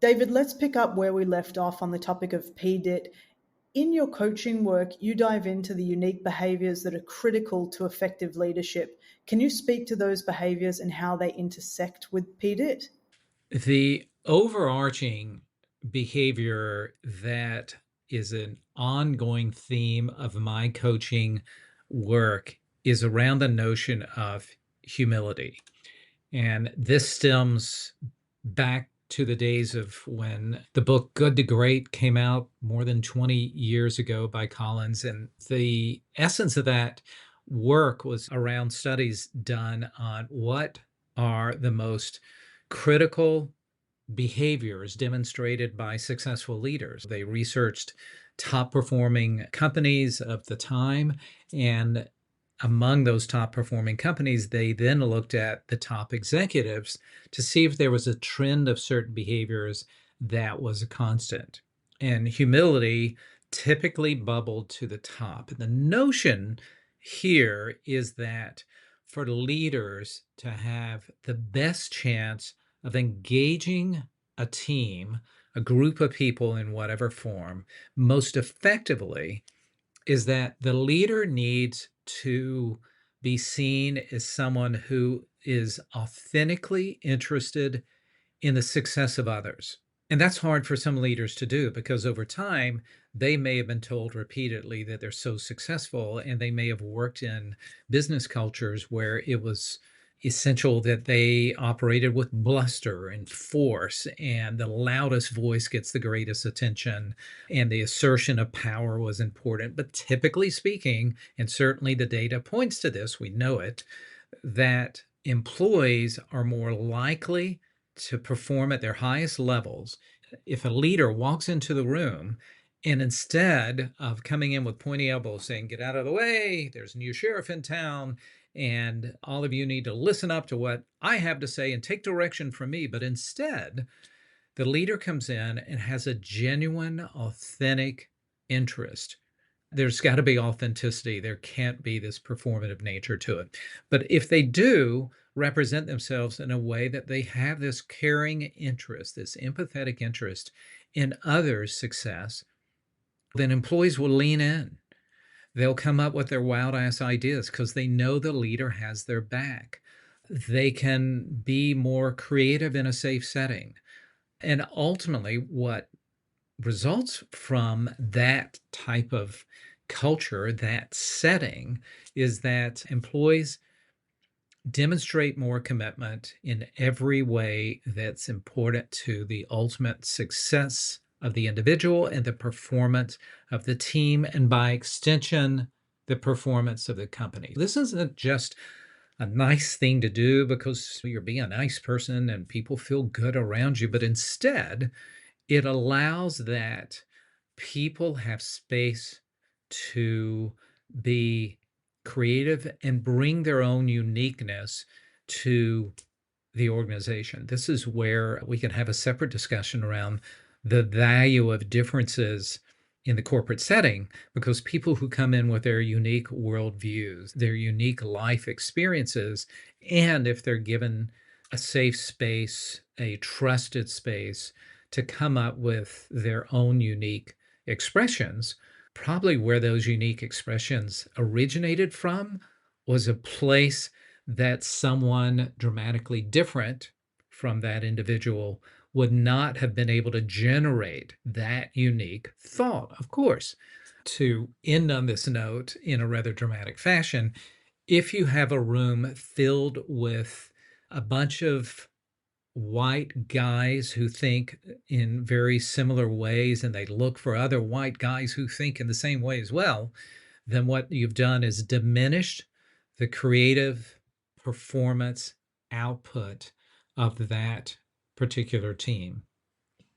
David, let's pick up where we left off on the topic of PDIT. In your coaching work, you dive into the unique behaviors that are critical to effective leadership. Can you speak to those behaviors and how they intersect with PDIT? The overarching behavior that is an ongoing theme of my coaching work is around the notion of humility. And this stems back to the days of when the book Good to Great came out more than 20 years ago by Collins. And the essence of that work was around studies done on what are the most critical behaviors demonstrated by successful leaders. They researched top performing companies of the time, and among those top performing companies, they then looked at the top executives to see if there was a trend of certain behaviors that was a constant. And humility typically bubbled to the top. The notion here is that for leaders to have the best chance of engaging a team, a group of people in whatever form, most effectively, is that the leader needs to be seen as someone who is authentically interested in the success of others. And that's hard for some leaders to do because over time, they may have been told repeatedly that they're so successful, and they may have worked in business cultures where it was essential that they operated with bluster and force, and the loudest voice gets the greatest attention, and the assertion of power was important. But typically speaking, and certainly the data points to this, we know it, that employees are more likely to perform at their highest levels if a leader walks into the room and instead of coming in with pointy elbows saying, "Get out of the way, there's a new sheriff in town, and all of you need to listen up to what I have to say and take direction from me," but instead, the leader comes in and has a genuine, authentic interest. There's got to be authenticity. There can't be this performative nature to it. But if they do represent themselves in a way that they have this caring interest, this empathetic interest in others' success, then employees will lean in. They'll come up with their wild ass ideas because they know the leader has their back. They can be more creative in a safe setting. And ultimately, what results from that type of culture, that setting, is that employees demonstrate more commitment in every way that's important to the ultimate success of the individual and the performance of the team, and by extension, the performance of the company. This isn't just a nice thing to do because you're being a nice person and people feel good around you, but instead, it allows that people have space to be creative and bring their own uniqueness to the organization. This is where we can have a separate discussion around the value of differences in the corporate setting, because people who come in with their unique worldviews, their unique life experiences, and if they're given a safe space, a trusted space to come up with their own unique expressions, probably where those unique expressions originated from was a place that someone dramatically different from that individual would not have been able to generate that unique thought. Of course, to end on this note in a rather dramatic fashion, if you have a room filled with a bunch of white guys who think in very similar ways and they look for other white guys who think in the same way as well, then what you've done is diminished the creative performance output of that particular team.